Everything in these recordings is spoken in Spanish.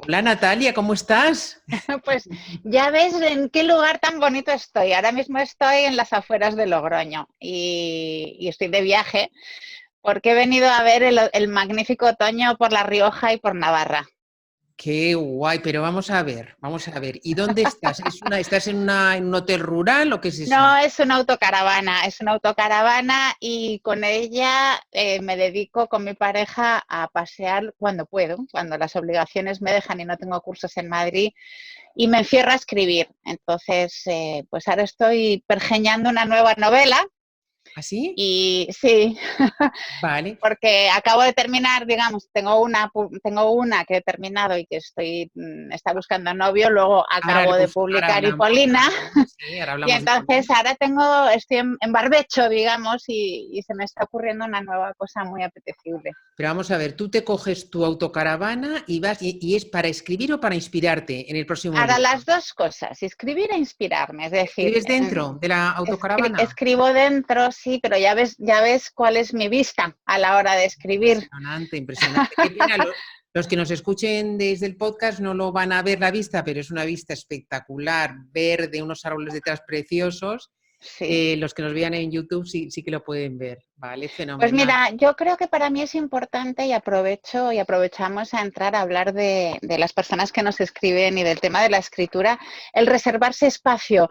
Hola Natalia, ¿cómo estás? Pues ya ves en qué lugar tan bonito estoy. Ahora mismo estoy en las afueras de Logroño y estoy de viaje porque he venido a ver el magnífico otoño por La Rioja y por Navarra. Qué guay, pero vamos a ver. ¿Y dónde estás? ¿Estás en un hotel rural o qué es No, eso? es una autocaravana y con ella me dedico con mi pareja a pasear cuando puedo, cuando las obligaciones me dejan y no tengo cursos en Madrid y me encierro a escribir. Entonces, pues ahora estoy pergeñando una nueva novela. ¿Así? Y sí, Vale. porque acabo de terminar, digamos, tengo una que he terminado y que está buscando novio, luego acabo de Ahora publicar hablamos, Hipolina claro, sí, ahora y hablamos de entonces Polina. ahora estoy en barbecho, digamos, y se me está ocurriendo una nueva cosa muy apetecible. Pero vamos a ver, tú te coges tu autocaravana y vas, y es para escribir o para inspirarte en el próximo Ahora libro. las dos cosas, escribir e inspirarme, es decir, ¿Escribes dentro de la autocaravana? escribo dentro, sí, pero ya ves cuál es mi vista a la hora de escribir. Impresionante, impresionante. Qué pena, los que nos escuchen desde el podcast no lo van a ver la vista, pero es una vista espectacular, verde, unos árboles detrás preciosos. Sí. Los que nos vean en YouTube sí que lo pueden ver, ¿vale? Pues Fenomenal. mira, yo creo que para mí es importante y aprovechamos a entrar a hablar de las personas que nos escriben y del tema de la escritura, el reservarse espacio.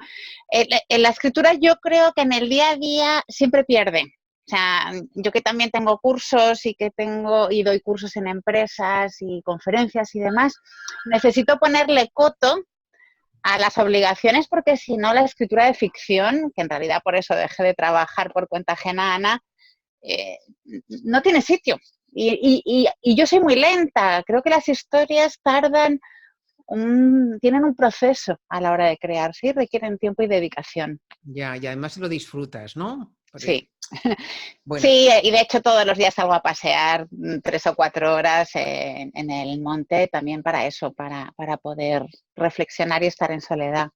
En la escritura yo creo que en el día a día siempre pierde. O sea, yo que también tengo cursos y doy cursos en empresas y conferencias y demás, necesito ponerle coto a las obligaciones porque si no la escritura de ficción, que en realidad por eso dejé de trabajar por cuenta ajena, Ana, eh, no tiene sitio. Y yo soy muy lenta. Creo que las historias tienen un proceso a la hora de crearse y requieren tiempo y dedicación. Ya, y además lo disfrutas, ¿no? Sí. Bueno, Sí, y de hecho todos los días salgo a pasear 3 o 4 horas en el monte también para eso, para poder reflexionar y estar en soledad.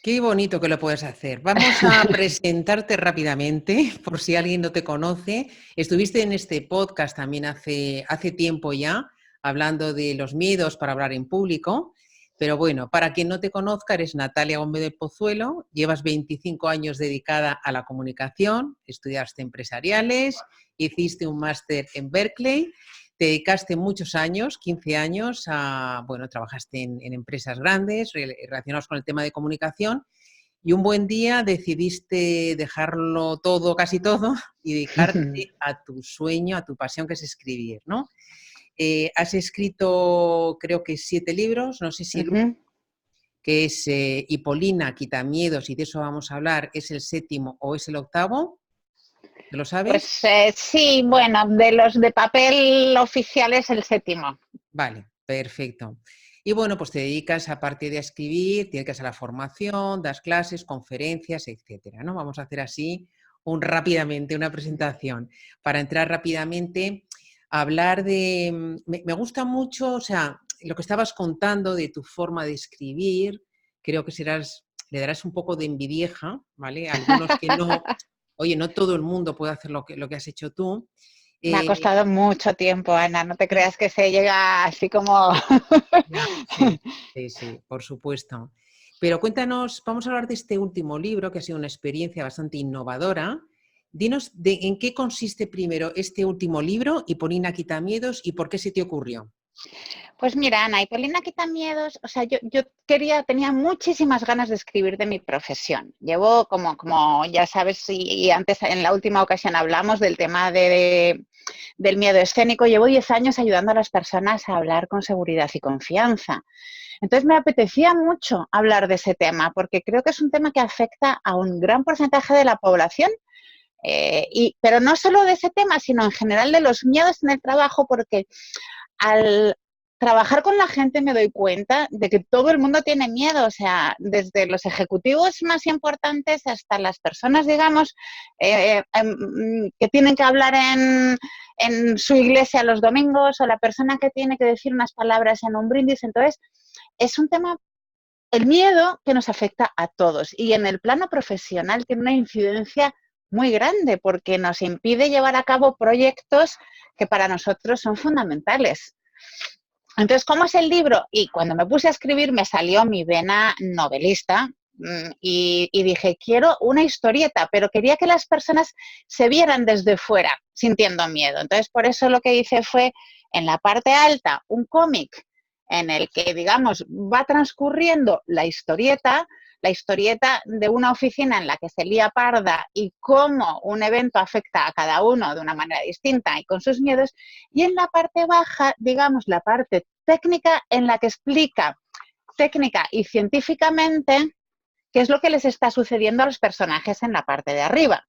qué bonito que lo puedes hacer. Vamos a presentarte rápidamente, por si alguien no te conoce. Estuviste en este podcast también hace tiempo ya, hablando de los miedos para hablar en público. Pero bueno, para quien no te conozca, eres Natalia Gómez del Pozuelo, llevas 25 años dedicada a la comunicación, estudiaste empresariales, hiciste un máster en Berkeley, te dedicaste muchos años, 15 años, bueno, trabajaste en empresas grandes relacionadas con el tema de comunicación y un buen día decidiste dejarlo todo, casi todo, y dedicarte a tu sueño, a tu pasión, que es escribir, ¿no? Has escrito, creo que 7 libros, no sé si el Ujú. que es Hipolina, Quitamiedos, y de eso vamos a hablar, es el 7º o es el 8º, ¿lo sabes? Pues sí, bueno, de los de papel oficiales el séptimo. Vale, perfecto. Y bueno, pues te dedicas, aparte de a escribir, te dedicas a la formación, das clases, conferencias, etcétera, ¿no? Vamos a hacer así rápidamente una presentación para entrar rápidamente a hablar de... Me gusta mucho, o sea, lo que estabas contando de tu forma de escribir, creo que le darás un poco de envidieja, ¿vale? Algunos que no, oye, no todo el mundo puede hacer lo que has hecho tú. Me ha Eh, costado mucho tiempo, Ana, no te creas que se llega así como... Ya, sí, sí, sí, por supuesto. Pero cuéntanos, vamos a hablar de este último libro, que ha sido una experiencia bastante innovadora. Dinos en qué consiste primero este último libro, Hipolina Quitamiedos, y por qué se te ocurrió. Pues mira, Ana, Paulina Quita Miedos, o sea, yo tenía muchísimas ganas de escribir de mi profesión. Llevo, como ya sabes, y antes en la última ocasión hablamos del tema del miedo escénico, llevo 10 años ayudando a las personas a hablar con seguridad y confianza. Entonces me apetecía mucho hablar de ese tema, porque creo que es un tema que afecta a un gran porcentaje de la población, pero no solo de ese tema, sino en general de los miedos en el trabajo, porque al trabajar con la gente me doy cuenta de que todo el mundo tiene miedo, o sea, desde los ejecutivos más importantes hasta las personas, digamos, que tienen que hablar en su iglesia los domingos o la persona que tiene que decir unas palabras en un brindis. Entonces, es un tema, el miedo que nos afecta a todos y en el plano profesional tiene una incidencia muy grande porque nos impide llevar a cabo proyectos que para nosotros son fundamentales. Entonces, ¿cómo es el libro? Y cuando me puse a escribir me salió mi vena novelista y dije, quiero una historieta, pero quería que las personas se vieran desde fuera, sintiendo miedo. Entonces, por eso lo que hice fue, en la parte alta, un cómic en el que, digamos, va transcurriendo la historieta de una oficina en la que se lía parda y cómo un evento afecta a cada uno de una manera distinta y con sus miedos, y en la parte baja, digamos, la parte técnica en la que explica técnica y científicamente qué es lo que les está sucediendo a los personajes en la parte de arriba.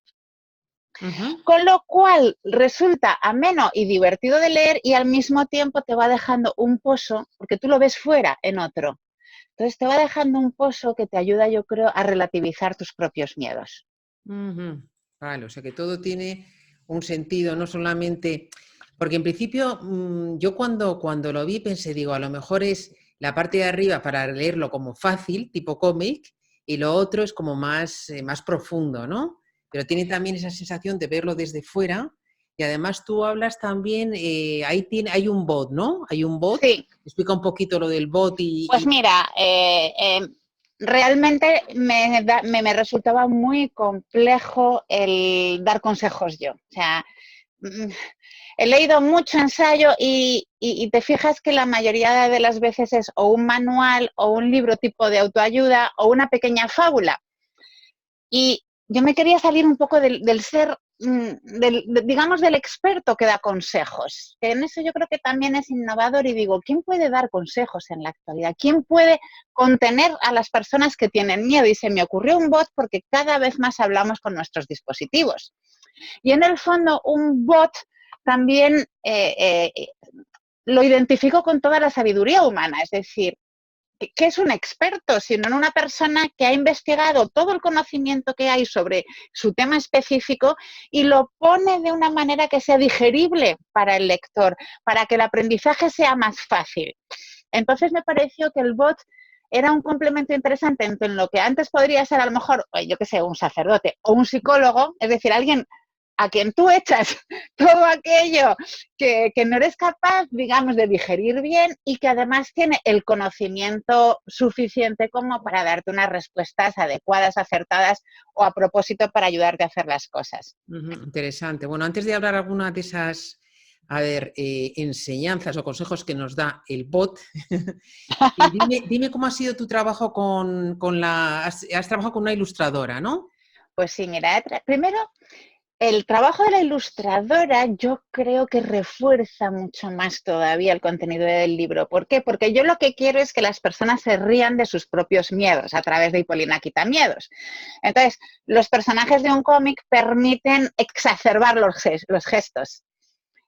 Con lo cual resulta ameno y divertido de leer y al mismo tiempo te va dejando un pozo, porque tú lo ves fuera en otro. Entonces te va dejando un pozo que te ayuda, yo creo, a relativizar tus propios miedos. Vale, o sea que todo tiene un sentido, no solamente... Porque en principio yo cuando lo vi pensé, digo, a lo mejor es la parte de arriba para leerlo como fácil, tipo cómic, y lo otro es como más profundo, ¿no? Pero tiene también esa sensación de verlo desde fuera. Y además tú hablas también, hay un bot, ¿no? Hay un bot. Sí. Explica un poquito lo del bot Pues mira, realmente me resultaba muy complejo el dar consejos yo. O sea, he leído mucho ensayo y te fijas que la mayoría de las veces es o un manual o un libro tipo de autoayuda o una pequeña fábula. Y yo me quería salir un poco del ser, digamos, del experto que da consejos. Que en eso yo creo que también es innovador y digo, ¿quién puede dar consejos en la actualidad? ¿Quién puede contener a las personas que tienen miedo? Y se me ocurrió un bot porque cada vez más hablamos con nuestros dispositivos. Y en el fondo un bot también lo identifico con toda la sabiduría humana, es decir, que es un experto, sino en una persona que ha investigado todo el conocimiento que hay sobre su tema específico y lo pone de una manera que sea digerible para el lector, para que el aprendizaje sea más fácil. Entonces me pareció que el bot era un complemento interesante entre lo que antes podría ser a lo mejor, yo qué sé, un sacerdote o un psicólogo, es decir, alguien a quien tú echas todo aquello que no eres capaz, digamos, de digerir bien y que además tiene el conocimiento suficiente como para darte unas respuestas adecuadas, acertadas o a propósito para ayudarte a hacer las cosas. Interesante. Bueno, antes de hablar alguna de esas, a ver, enseñanzas o consejos que nos da el bot, dime cómo ha sido tu trabajo has trabajado con una ilustradora, ¿no? Pues sí, mira, primero el trabajo de la ilustradora yo creo que refuerza mucho más todavía el contenido del libro. ¿Por qué? Porque yo lo que quiero es que las personas se rían de sus propios miedos a través de Hipólina Quitamiedos. Entonces, los personajes de un cómic permiten exacerbar los gestos,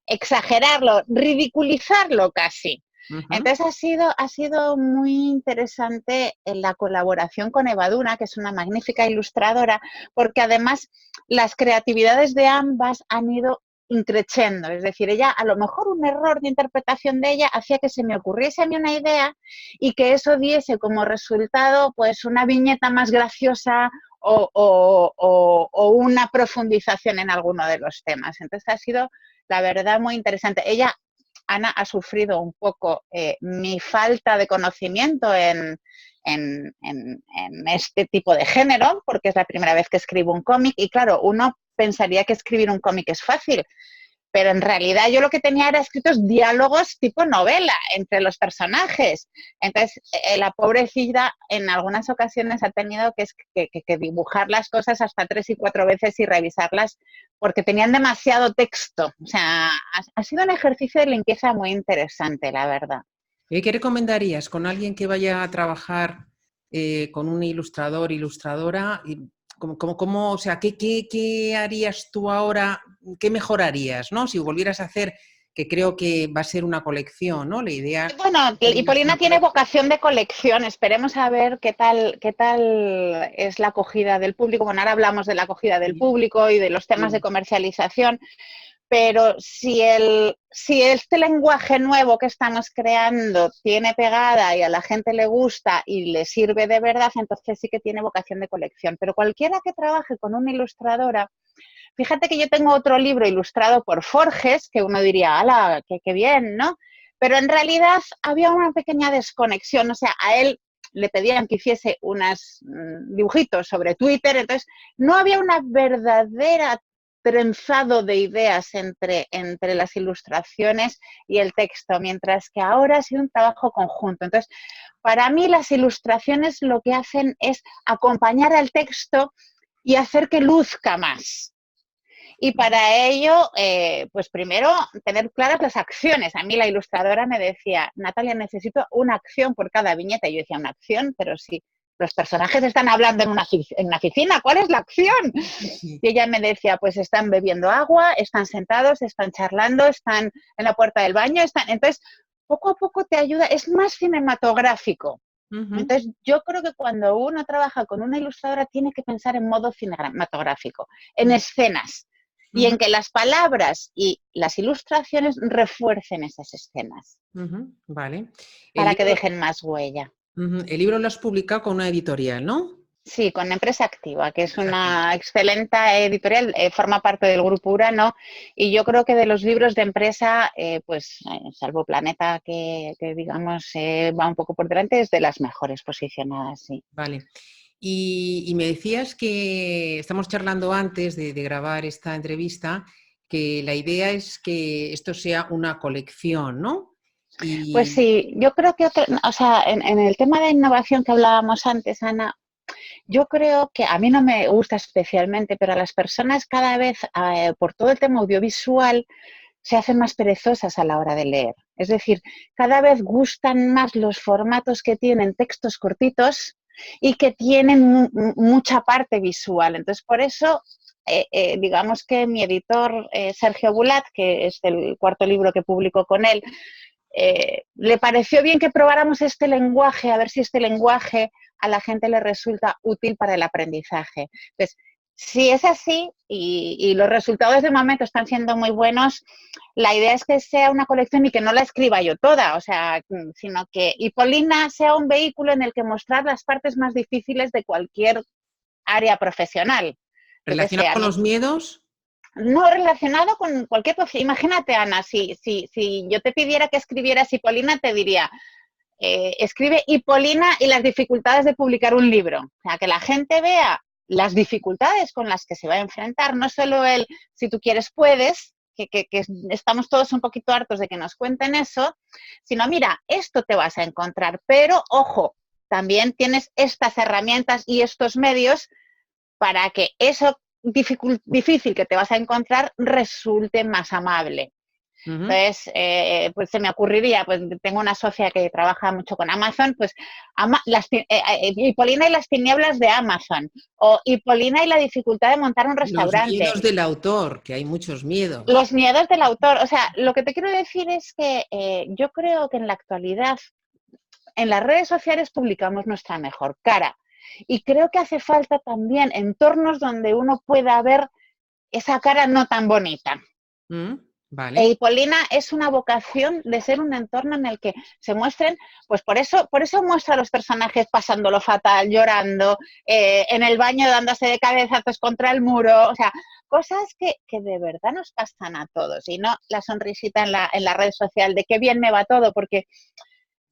exagerarlo, ridiculizarlo casi. Entonces ha sido muy interesante la colaboración con Evaduna, que es una magnífica ilustradora, porque además las creatividades de ambas han ido increciendo, es decir, ella a lo mejor un error de interpretación de ella hacía que se me ocurriese a mí una idea y que eso diese como resultado pues una viñeta más graciosa o una profundización en alguno de los temas. Entonces ha sido la verdad muy interesante. Ella, Ana, ha sufrido un poco mi falta de conocimiento en este tipo de género, porque es la primera vez que escribo un cómic y claro, uno pensaría que escribir un cómic es fácil, pero en realidad yo lo que tenía era escritos diálogos tipo novela entre los personajes. Entonces, la pobrecita en algunas ocasiones ha tenido que dibujar las cosas hasta 3 y 4 veces y revisarlas porque tenían demasiado texto. O sea, ha sido un ejercicio de limpieza muy interesante, la verdad. ¿Qué recomendarías con alguien que vaya a trabajar con un ilustrador, ilustradora? O sea, ¿qué harías tú ahora? ¿Qué mejorarías, ¿no? Si volvieras a hacer, que creo que va a ser una colección, ¿no? La idea... Bueno, Hipólina tiene vocación de colección. Esperemos a ver qué tal es la acogida del público. Bueno, ahora hablamos de la acogida del público y de los temas de comercialización. Pero si este lenguaje nuevo que estamos creando tiene pegada y a la gente le gusta y le sirve de verdad, entonces sí que tiene vocación de colección. Pero cualquiera que trabaje con una ilustradora, fíjate que yo tengo otro libro ilustrado por Forges, que uno diría, ¡hala, qué bien!, ¿no? Pero en realidad había una pequeña desconexión, o sea, a él le pedían que hiciese unos dibujitos sobre Twitter, entonces no había una verdadera trenzado de ideas entre las ilustraciones y el texto, mientras que ahora ha sido un trabajo conjunto. Entonces, para mí las ilustraciones lo que hacen es acompañar al texto y hacer que luzca más. Y para ello, pues primero, tener claras las acciones. A mí la ilustradora me decía, Natalia, necesito una acción por cada viñeta. Y yo decía, ¿una acción? Pero si los personajes están hablando en una oficina, ¿cuál es la acción? Sí. Y ella me decía, pues están bebiendo agua, están sentados, están charlando, están en la puerta del baño. Entonces, poco a poco te ayuda, es más cinematográfico. Entonces, yo creo que cuando uno trabaja con una ilustradora tiene que pensar en modo cinematográfico, en escenas, y en que las palabras y las ilustraciones refuercen esas escenas Vale. El para que libro, dejen más huella. el libro lo has publicado con una editorial, ¿no? Sí, con Empresa Activa, que es Empresa Activa. una excelente editorial, forma parte del Grupo Urano, y yo creo que de los libros de empresa, salvo Planeta, que digamos va un poco por delante, es de las mejores posicionadas, sí. Vale. Y me decías que estamos charlando antes de grabar esta entrevista, que la idea es que esto sea una colección, ¿no? Pues Y sí, yo creo que, o sea, en el tema de innovación que hablábamos antes, Ana, yo creo que a mí no me gusta especialmente, pero a las personas cada vez, por todo el tema audiovisual, se hacen más perezosas a la hora de leer. Es decir, cada vez gustan más los formatos que tienen textos cortitos y que tienen mucha parte visual. Entonces, por eso, digamos que mi editor, Sergio Bulat, que es el cuarto libro que publico con él, le pareció bien que probáramos este lenguaje, a ver si este lenguaje a la gente le resulta útil para el aprendizaje. Entonces, si es así y los resultados de momento están siendo muy buenos, la idea es que sea una colección y que no la escriba yo toda, o sea, sino que Hipolina sea un vehículo en el que mostrar las partes más difíciles de cualquier área profesional. Yo que sé, relacionado a con mí, los miedos, no relacionado con cualquier cosa. Imagínate, Ana, si yo te pidiera que escribieras Hipolina, te diría, escribe Hipolina y las dificultades de publicar un libro. O sea, que la gente vea las dificultades con las que se va a enfrentar, no solo el si tú quieres puedes, que estamos todos un poquito hartos de que nos cuenten eso, sino mira, esto te vas a encontrar, pero ojo, también tienes estas herramientas y estos medios para que eso difícil que te vas a encontrar resulte más amable. Entonces, pues se me ocurriría, pues tengo una socia que trabaja mucho con Amazon, pues Hipolina y las tinieblas de Amazon, o Hipolina y la dificultad de montar un los restaurante, miedos del autor, que hay muchos miedos. los miedos del autor. O sea, lo que te quiero decir es que yo creo que en la actualidad en las redes sociales publicamos nuestra mejor cara y creo que hace falta también entornos donde uno pueda ver esa cara no tan bonita. Vale. Hipolina es una vocación de ser un entorno en el que se muestren, pues por eso muestra a los personajes pasándolo fatal, llorando, en el baño dándose de cabezazos contra el muro, o sea, cosas que de verdad nos pasan a todos y no la sonrisita en la red social de qué bien me va todo, porque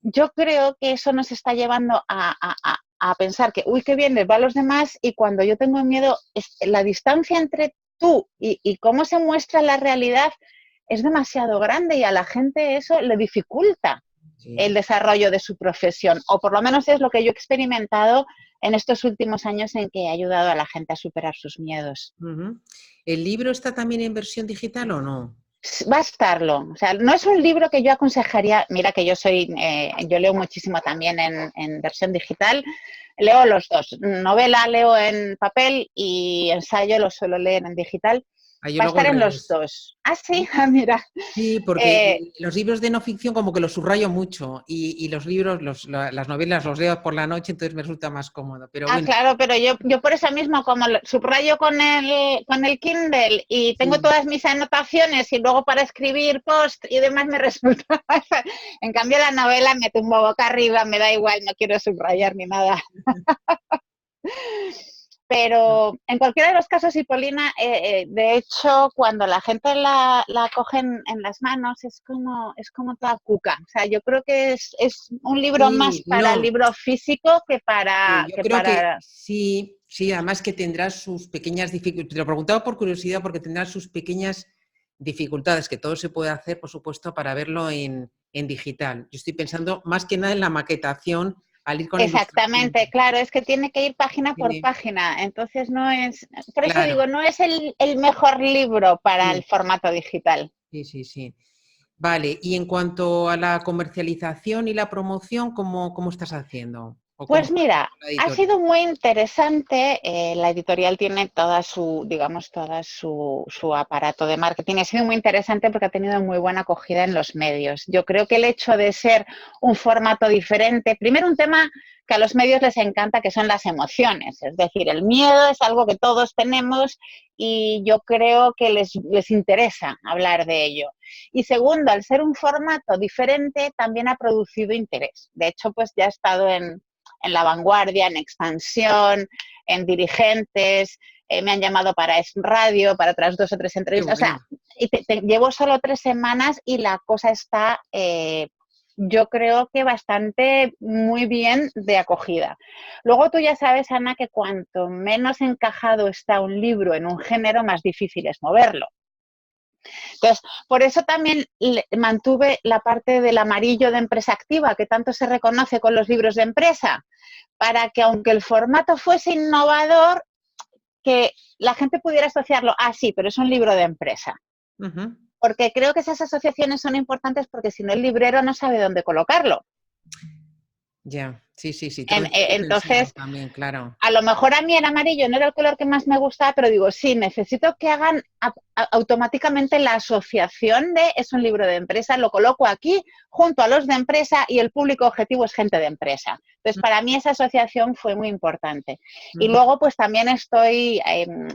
yo creo que eso nos está llevando a pensar que, uy, qué bien les va a los demás y cuando yo tengo miedo, la distancia entre tú y cómo se muestra la realidad es demasiado grande y a la gente eso le dificulta Sí. el desarrollo de su profesión, o por lo menos es lo que yo he experimentado en estos últimos años en que he ayudado a la gente a superar sus miedos. ¿El libro está también en versión digital o no? Va a estarlo, o sea, no es un libro que yo aconsejaría, mira que yo leo muchísimo también en versión digital, leo los dos, novela leo en papel y ensayo lo suelo leer en digital, Ah, yo va a lo hago estar al en los revés. dos. Ah, sí, mira, Sí, eh, porque los libros de no ficción como que los subrayo mucho y los libros, las novelas los leo por la noche, entonces me resulta más cómodo. Pero bueno, claro, pero yo por eso mismo, como subrayo con el Kindle y tengo sí. todas mis anotaciones y luego para escribir post y demás me resulta. En cambio, la novela me tumbo boca arriba, me da igual, no quiero subrayar ni nada. Pero en cualquiera de los casos, Hipólina, de hecho, cuando la gente la coge en las manos, es como toda cuca. O sea, yo creo que es un libro más Sí, para el no, libro físico sí, yo que creo que para... sí, sí, además que tendrá sus pequeñas dificultades. Te lo preguntaba por curiosidad porque tendrá sus pequeñas dificultades, que todo se puede hacer, por supuesto, para verlo en digital. Yo estoy pensando más que nada en la maquetación al ir con Exactamente, ilustraciones. claro, es que tiene que ir página por Sí, página, entonces no es, por eso claro, digo, no es el mejor libro para el sí, formato digital. sí, sí, sí. Vale, y en cuanto a la comercialización y la promoción, ¿cómo estás haciendo? ¿O cómo Pues estás haciendo mira, con la ha editorial? sido muy interesante. La editorial tiene toda su aparato de marketing. Ha sido muy interesante porque ha tenido muy buena acogida en los medios. Yo creo que el hecho de ser un formato diferente, primero un tema que a los medios les encanta, que son las emociones. Es decir, el miedo es algo que todos tenemos y yo creo que les interesa hablar de ello. Y segundo, al ser un formato diferente, también ha producido interés. De hecho, pues ya ha estado en La Vanguardia, en Expansión, en Dirigentes, me han llamado para Es Radio, para otras 2 o 3 Qué entrevistas. O sea, bueno. y llevo solo 3 semanas y la cosa está, yo creo que bastante muy bien de acogida. Luego tú ya sabes, Ana, que cuanto menos encajado está un libro en un género, más difícil es moverlo. Entonces, por eso también mantuve la parte del amarillo de empresa activa, que tanto se reconoce con los libros de empresa, para que aunque el formato fuese innovador, que la gente pudiera asociarlo, sí, pero es un libro de empresa. Ujú. Porque creo que esas asociaciones son importantes porque si no el librero no sabe dónde colocarlo. Ya, sí, sí, sí, todo está muy pensado Entonces, también, claro. a lo mejor a mí el amarillo no era el color que más me gustaba, pero digo, sí, necesito que hagan automáticamente la asociación de es un libro de empresa, lo coloco aquí junto a los de empresa y el público objetivo es gente de empresa. Entonces, para mí esa asociación fue muy importante. Y Ujú. luego, pues también estoy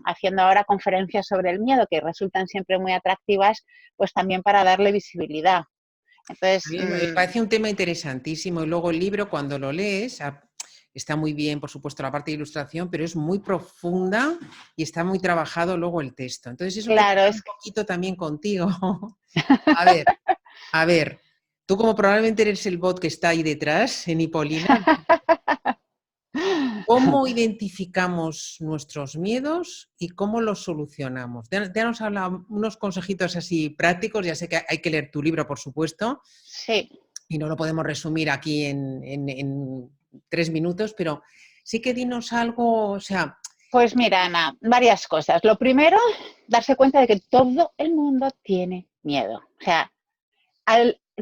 haciendo ahora conferencias sobre el miedo, que resultan siempre muy atractivas, pues también para darle visibilidad. A Entonces, mí me parece un tema interesantísimo y luego el libro cuando lo lees está muy bien, por supuesto, la parte de ilustración, pero es muy profunda y está muy trabajado luego el texto. Entonces eso quería claro, hablar un es poquito también contigo. A ver, a ver, tú como probablemente eres el bot que está ahí detrás en Hipolina, ¿cómo identificamos nuestros miedos y cómo los solucionamos? Ya nos hablado unos consejitos así prácticos, ya sé que hay que leer tu libro, por supuesto, sí. y no lo podemos resumir aquí en 3 minutos, pero sí que dinos algo, o sea, Pues mira, Ana, varias cosas. Lo primero, darse cuenta de que todo el mundo tiene miedo. O sea,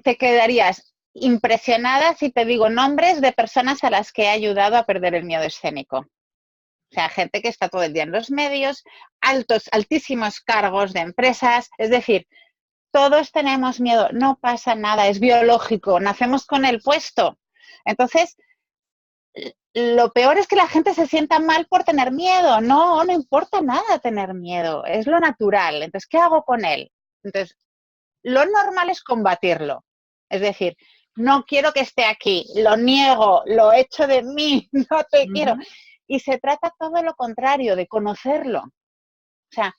te quedarías impresionada si te digo nombres de personas a las que he ayudado a perder el miedo escénico. O sea, gente que está todo el día en los medios, altísimos cargos de empresas. Es decir, todos tenemos miedo, no pasa nada, es biológico, nacemos con el puesto. Entonces, lo peor es que la gente se sienta mal por tener miedo. No, no importa nada tener miedo, es lo natural. Entonces, ¿qué hago con él? Entonces, lo normal es combatirlo. Es decir, no quiero que esté aquí, lo niego, lo echo de mí, no te quiero. ujú, Y se trata todo lo contrario, de conocerlo. O sea,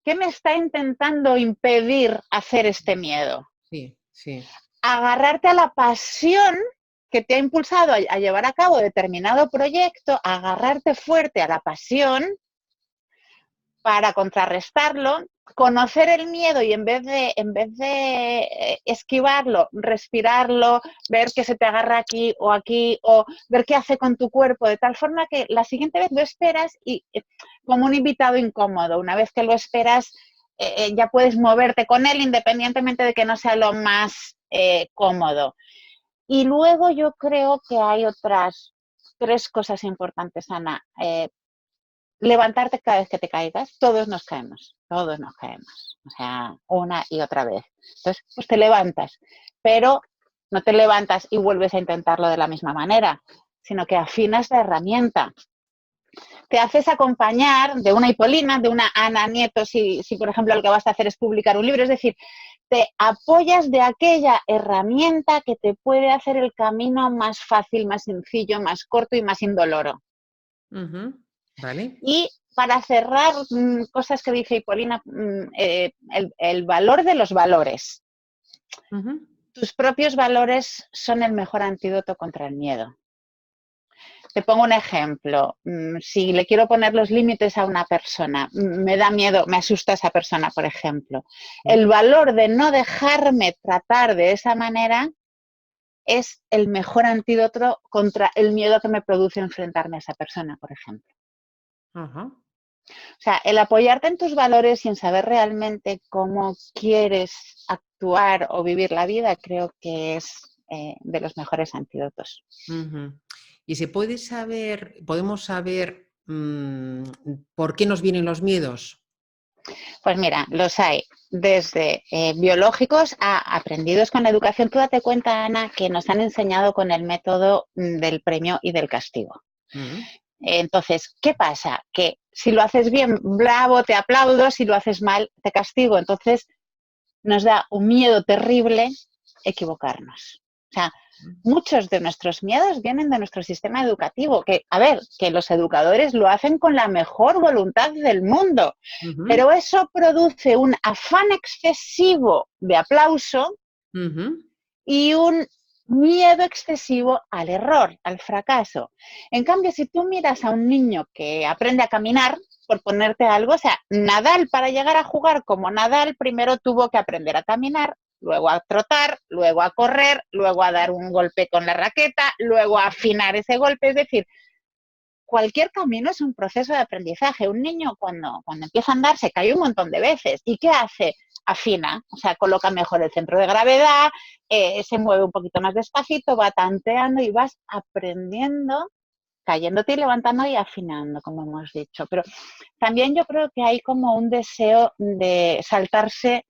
¿qué me está intentando impedir hacer este miedo? sí, sí. Agarrarte a la pasión que te ha impulsado a llevar a cabo determinado proyecto, agarrarte fuerte a la pasión para contrarrestarlo, conocer el miedo y en vez de esquivarlo, respirarlo, ver que se te agarra aquí, o ver qué hace con tu cuerpo, de tal forma que la siguiente vez lo esperas y como un invitado incómodo, una vez que lo esperas, ya puedes moverte con él independientemente de que no sea lo más cómodo. Y luego yo creo que hay otras 3 cosas importantes, Ana. Levantarte cada vez que te caigas, todos nos caemos, o sea, una y otra vez. Entonces, pues te levantas, pero no te levantas y vuelves a intentarlo de la misma manera, sino que afinas la herramienta. Te haces acompañar de una Hipolina, de una Ana Nieto, si por ejemplo lo que vas a hacer es publicar un libro, es decir, te apoyas de aquella herramienta que te puede hacer el camino más fácil, más sencillo, más corto y más indoloro. Ujú. ¿Vale? Y para cerrar, cosas que dice Hipólina, el valor de los valores. Ujú. Tus propios valores son el mejor antídoto contra el miedo. Te pongo un ejemplo. Si le quiero poner los límites a una persona, me da miedo, me asusta esa persona, por ejemplo. Sí. El valor de no dejarme tratar de esa manera es el mejor antídoto contra el miedo que me produce enfrentarme a esa persona, por ejemplo. Ajá. O sea, el apoyarte en tus valores y en saber realmente cómo quieres actuar o vivir la vida, creo que es de los mejores antídotos. Ujú. Y se puede saber, podemos saber por qué nos vienen los miedos. Pues mira, los hay desde biológicos a aprendidos con la educación. Tú date cuenta, Ana, que nos han enseñado con el método del premio y del castigo. Mm. Entonces, ¿qué pasa? Que si lo haces bien, bravo, te aplaudo, si lo haces mal, te castigo. Entonces, nos da un miedo terrible equivocarnos. O sea, muchos de nuestros miedos vienen de nuestro sistema educativo, que, a ver, que los educadores lo hacen con la mejor voluntad del mundo, Ujú. pero eso produce un afán excesivo de aplauso Ujú. y un miedo excesivo al error, al fracaso. En cambio, si tú miras a un niño que aprende a caminar, por ponerte algo, o sea, Nadal para llegar a jugar como Nadal, primero tuvo que aprender a caminar, luego a trotar, luego a correr, luego a dar un golpe con la raqueta, luego a afinar ese golpe. Es decir, cualquier camino es un proceso de aprendizaje. Un niño cuando empieza a andar se cae un montón de veces. ¿Y qué hace? Afina, o sea, coloca mejor el centro de gravedad, se mueve un poquito más despacito, va tanteando y vas aprendiendo, cayéndote y levantando y afinando, como hemos dicho. Pero también yo creo que hay como un deseo de saltarse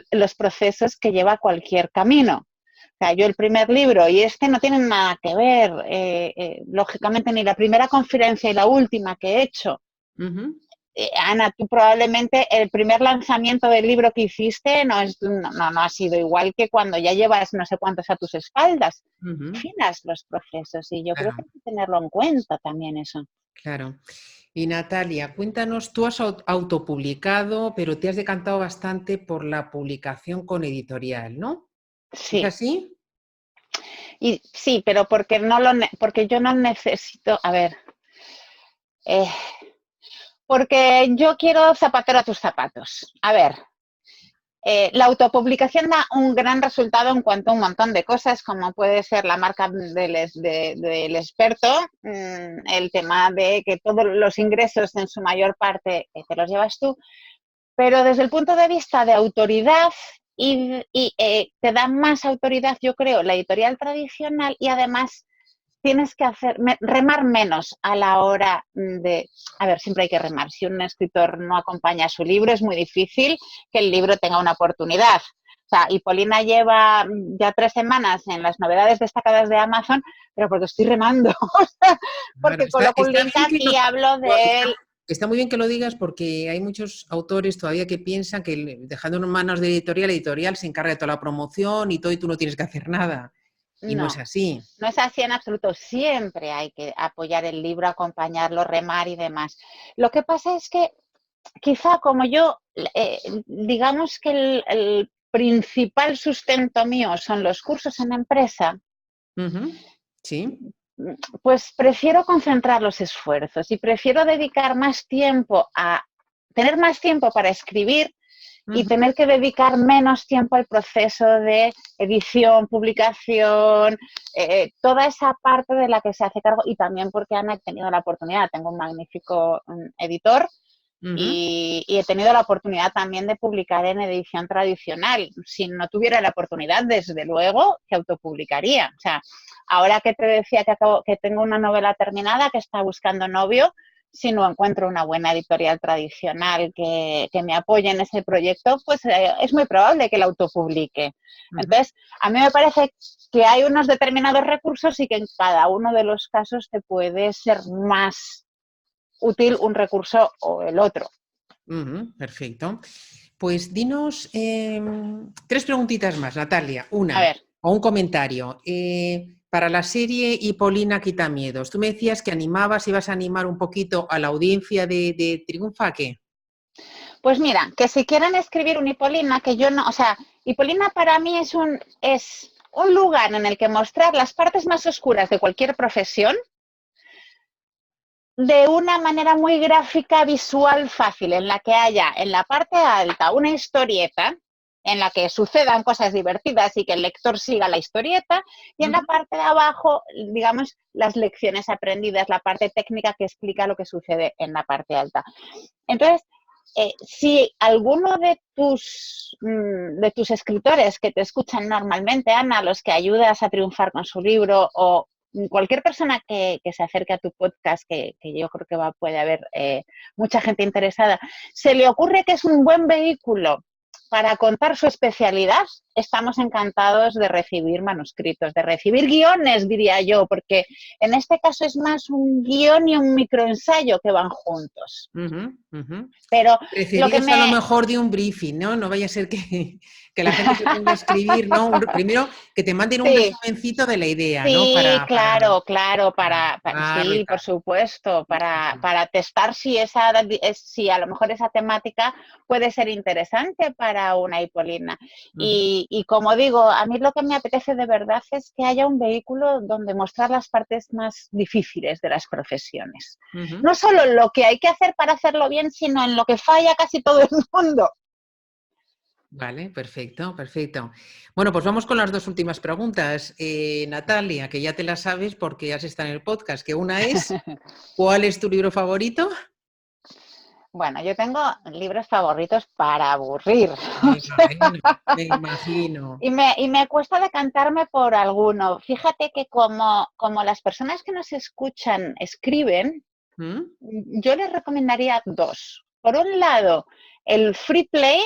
los procesos que lleva cualquier camino. O sea, yo el primer libro y este no tienen nada que ver, lógicamente, ni la primera conferencia y la última que he hecho. Ujú. Ana, tú probablemente el primer lanzamiento del libro que hiciste no ha sido igual que cuando ya llevas no sé cuántos a tus espaldas. Ujú. Afinas los procesos y yo creo que Claro, hay que tenerlo en cuenta también eso. claro. Y Natalia, cuéntanos, tú has autopublicado, pero te has decantado bastante por la publicación con editorial, ¿no? ¿Es Sí, así? y sí, pero porque yo no necesito, a ver, eh, porque yo quiero zapatero a tus zapatos. A ver, la autopublicación da un gran resultado en cuanto a un montón de cosas, como puede ser la marca del experto, el tema de que todos los ingresos en su mayor parte te los llevas tú, pero desde el punto de vista de autoridad te da más autoridad, yo creo, la editorial tradicional y además tienes que remar menos a la hora de, a ver, siempre hay que remar. Si un escritor no acompaña a su libro, es muy difícil que el libro tenga una oportunidad. O sea, Hipólina lleva ya 3 semanas en las novedades destacadas de Amazon, pero porque estoy remando, Claro, porque coloco un está link bien que aquí y hablo de está, él. está muy bien que lo digas porque hay muchos autores todavía que piensan que dejando en manos de editorial, la editorial se encarga de toda la promoción y todo y tú no tienes que hacer nada. Y no es No, así. no es así en absoluto. Siempre hay que apoyar el libro, acompañarlo, remar y demás. Lo que pasa es que quizá como yo, digamos que el principal sustento mío son los cursos en empresa, Ujú. Sí. pues prefiero concentrar los esfuerzos y prefiero dedicar más tiempo a tener más tiempo para escribir y Ujú. tener que dedicar menos tiempo al proceso de edición, publicación, toda esa parte de la que se hace cargo y también porque Ana he tenido la oportunidad, tengo un magnífico editor Ujú. y he tenido la oportunidad también de publicar en edición tradicional. Si no tuviera la oportunidad, desde luego que autopublicaría. O sea, ahora que te decía que tengo una novela terminada, que está buscando novio, si no encuentro una buena editorial tradicional que me apoye en ese proyecto, pues es muy probable que la autopublique. Ujú. Entonces, a mí me parece que hay unos determinados recursos y que en cada uno de los casos te puede ser más útil un recurso o el otro. Ujú. Perfecto. Pues dinos tres preguntitas más, Natalia. A Una, ver, o un comentario. para la serie Hipólina Quitamiedos, tú me decías que ibas a animar un poquito a la audiencia de Triunfa, ¿a qué? Pues mira, que si quieren escribir un Hipólina, que yo no, o sea, Hipólina para mí es un lugar en el que mostrar las partes más oscuras de cualquier profesión de una manera muy gráfica, visual, fácil, en la que haya en la parte alta una historieta en la que sucedan cosas divertidas y que el lector siga la historieta, y en la parte de abajo, digamos, las lecciones aprendidas, la parte técnica que explica lo que sucede en la parte alta. Entonces, si alguno de tus escritores que te escuchan normalmente, Ana, los que ayudas a triunfar con su libro, o cualquier persona que se acerque a tu podcast, que yo creo que puede haber mucha gente interesada, se le ocurre que es un buen vehículo para contar su especialidad, estamos encantados de recibir manuscritos, de recibir guiones, diría yo, porque en este caso es más un guión y un microensayo que van juntos. Pero lo que a lo mejor de un briefing, ¿no? No vaya a ser que la gente se ponga a escribir, ¿no? Primero que te manden un resumencito de la idea, ¿no? Sí, claro, sí, por supuesto, para testar si a lo mejor esa temática puede ser interesante para una Hipólina. Y como digo, a mí lo que me apetece de verdad es que haya un vehículo donde mostrar las partes más difíciles de las profesiones. No solo lo que hay que hacer para hacerlo bien, sino en lo que falla casi todo el mundo. Vale, perfecto, perfecto. Bueno, pues vamos con las dos últimas preguntas. Natalia, que ya te las sabes porque has estado en el podcast, que una es, ¿cuál es tu libro favorito? Bueno, yo tengo libros favoritos para aburrir. Me imagino. Y me cuesta decantarme por alguno. Fíjate que como las personas que nos escuchan escriben, yo les recomendaría dos. Por un lado, el Free Play,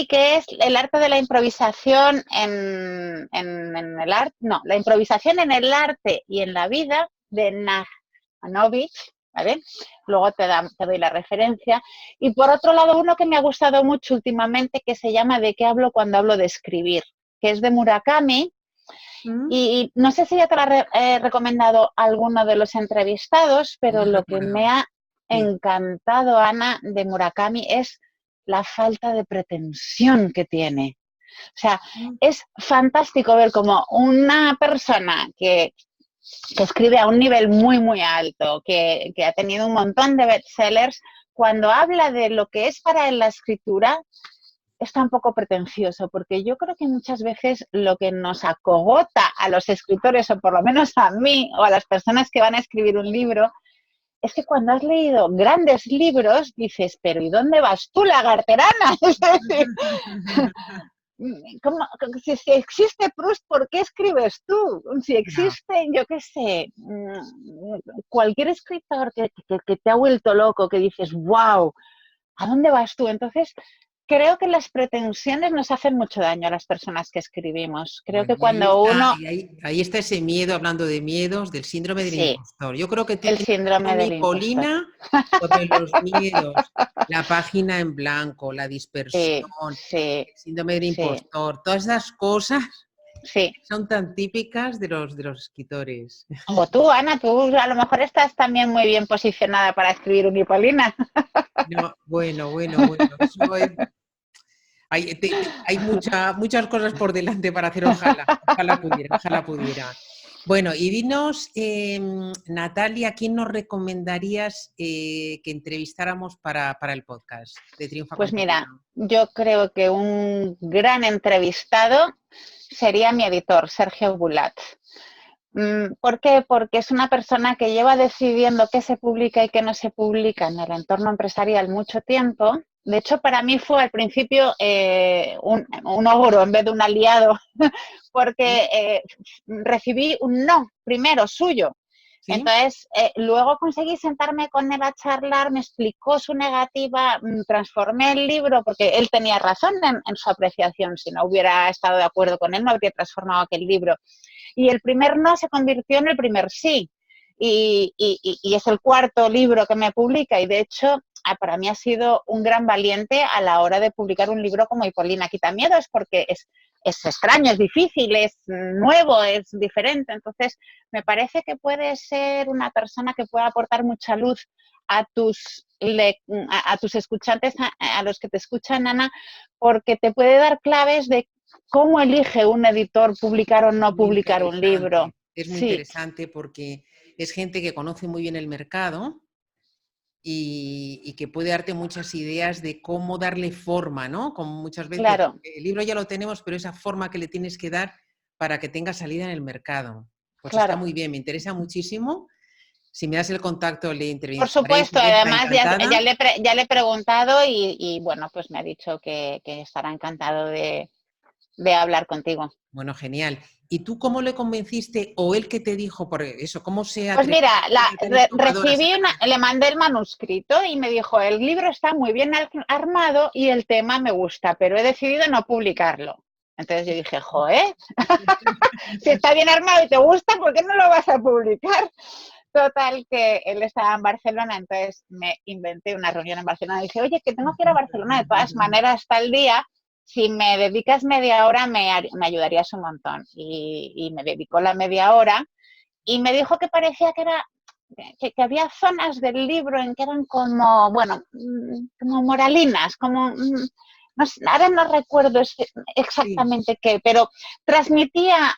que es el arte de la improvisación en el arte, no, la improvisación en el arte y en la vida, de Najmanovich, ¿vale? Luego te doy la referencia. Y por otro lado, uno que me ha gustado mucho últimamente, que se llama ¿De qué hablo cuando hablo de escribir?, que es de Murakami. Y no sé si ya te lo he recomendado alguno de los entrevistados, pero lo que me ha encantado, Ana, de Murakami es la falta de pretensión que tiene. O sea, es fantástico ver cómo una persona que escribe a un nivel muy, muy alto, que ha tenido un montón de bestsellers, cuando habla de lo que es para él la escritura, es tan poco pretencioso, porque yo creo que muchas veces lo que nos acogota a los escritores, o por lo menos a mí, o a las personas que van a escribir un libro, es que cuando has leído grandes libros dices, pero ¿y dónde vas tú, lagarterana? Es decir, si existe Proust, ¿por qué escribes tú? Si existe, yo qué sé, cualquier escritor que te ha vuelto loco, que dices, wow, ¿a dónde vas tú? Entonces, creo que las pretensiones nos hacen mucho daño a las personas que escribimos. Creo que cuando uno... Ahí está ese miedo, hablando de miedos, del síndrome del impostor. Yo creo que tú tienes una Hipólina sobre los miedos, la página en blanco, la dispersión, el síndrome del impostor, todas esas cosas son tan típicas de los escritores. O tú, Ana, tú a lo mejor estás también muy bien posicionada para escribir un Hipólina. No, bueno. Eso es... Hay muchas cosas por delante para hacer, ojalá pudiera. Bueno, y dinos, Natalia, ¿quién nos recomendarías que entrevistáramos para el podcast de Triunfa? Pues mira, yo creo que un gran entrevistado sería mi editor, Sergio Bulat. ¿Por qué? Porque es una persona que lleva decidiendo qué se publica y qué no se publica en el entorno empresarial mucho tiempo. De hecho, para mí fue al principio un ogro en vez de un aliado, porque recibí un no primero suyo. ¿Sí? Entonces, luego conseguí sentarme con él a charlar, me explicó su negativa, transformé el libro, porque él tenía razón en su apreciación. Si no hubiera estado de acuerdo con él, no habría transformado aquel libro. Y el primer no se convirtió en el primer sí. Y es el cuarto libro que me publica, y de hecho para mí ha sido un gran valiente a la hora de publicar un libro como Hipólina Quitamiedos, porque es es extraño, es difícil, es nuevo, es diferente. Entonces, me parece que puedes ser una persona que pueda aportar mucha luz a tus escuchantes, a los que te escuchan, Ana, porque te puede dar claves de cómo elige un editor publicar o no Muy publicar un libro. interesante. Es muy Sí, interesante porque es gente que conoce muy bien el mercado y que puede darte muchas ideas de cómo darle forma, ¿no? Como muchas veces, claro, el libro ya lo tenemos, pero esa forma que le tienes que dar para que tenga salida en el mercado. Pues está claro. muy bien, me interesa muchísimo. Si me das el contacto, le Por entrevistaré, supuesto, estaré además encantada. ya le he preguntado y, bueno, pues me ha dicho que estará encantado de hablar contigo. Bueno, genial. ¿Y tú cómo le convenciste o él que te dijo por eso? ¿Cómo se Pues atrevió mira, tan innovadora a sacar? le mandé el manuscrito y me dijo, el libro está muy bien armado y el tema me gusta, pero he decidido no publicarlo. Entonces yo dije, joder, si está bien armado y te gusta, ¿por qué no lo vas a publicar? Total, que él estaba en Barcelona, entonces me inventé una reunión en Barcelona y dije, oye, que tengo que ir a Barcelona de todas maneras tal día, si me dedicas media hora me ayudarías un montón. Y me dedicó la media hora y me dijo que parecía que había zonas del libro en que eran como, bueno, como moralinas, como, no sé, ahora no recuerdo Sí, exactamente qué, pero transmitía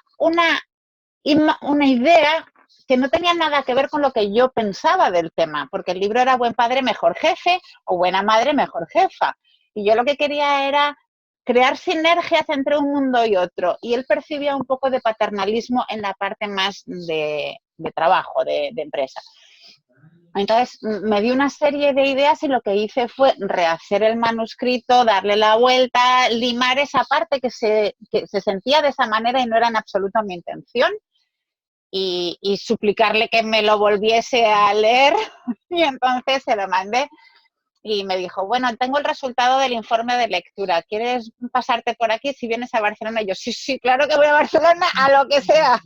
una idea que no tenía nada que ver con lo que yo pensaba del tema, porque el libro era Buen padre, mejor jefe o Buena madre, mejor jefa. Y yo lo que quería era crear sinergias entre un mundo y otro. Y él percibía un poco de paternalismo en la parte más de trabajo, de empresa. Entonces me di una serie de ideas y lo que hice fue rehacer el manuscrito, darle la vuelta, limar esa parte que se sentía de esa manera y no era en absoluto mi intención y suplicarle que me lo volviese a leer y entonces se lo mandé y me dijo, bueno, tengo el resultado del informe de lectura, ¿quieres pasarte por aquí si vienes a Barcelona? Y yo, sí, sí, claro que voy a Barcelona, a lo que sea.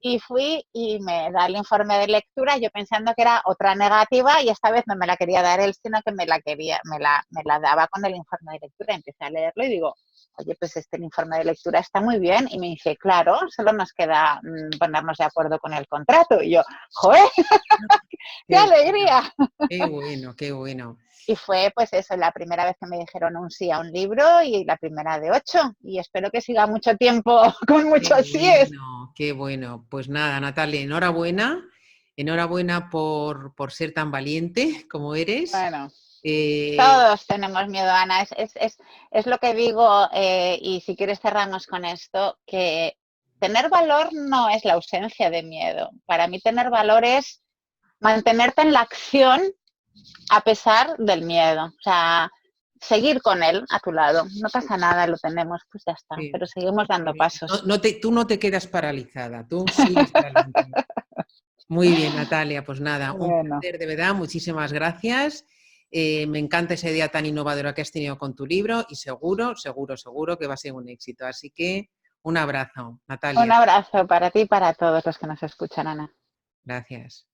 Y fui y me da el informe de lectura, yo pensando que era otra negativa y esta vez no me la quería dar él, sino que me la daba con el informe de lectura. Empecé a leerlo y digo, oye, pues este informe de lectura está muy bien. Y me dice, claro, solo nos queda ponernos de acuerdo con el contrato. Y yo, ¡joder! ¡Qué qué bueno, alegría! qué bueno, qué bueno. Y fue pues eso, la primera vez que me dijeron un sí a un libro y la primera de 8. Y espero que siga mucho tiempo con Qué muchos síes. bueno, qué bueno. Pues nada, Natalia, enhorabuena. Enhorabuena por ser tan valiente como eres. Bueno, Eh, todos tenemos miedo, Ana. Es lo que digo, y si quieres cerramos con esto, que tener valor no es la ausencia de miedo. Para mí tener valor es mantenerte en la acción a pesar del miedo. O sea, seguir con él a tu lado. No pasa nada, lo tenemos, pues ya está. sí, Pero seguimos dando pasos. tú no te quedas paralizada, tú sigues para adelante. Muy bien, Natalia, pues nada, un Bueno, placer de verdad, muchísimas gracias. Me encanta esa idea tan innovadora que has tenido con tu libro y seguro, seguro, seguro que va a ser un éxito. Así que un abrazo, un Natalia. abrazo para ti y para todos los que nos escuchan, Ana. Gracias.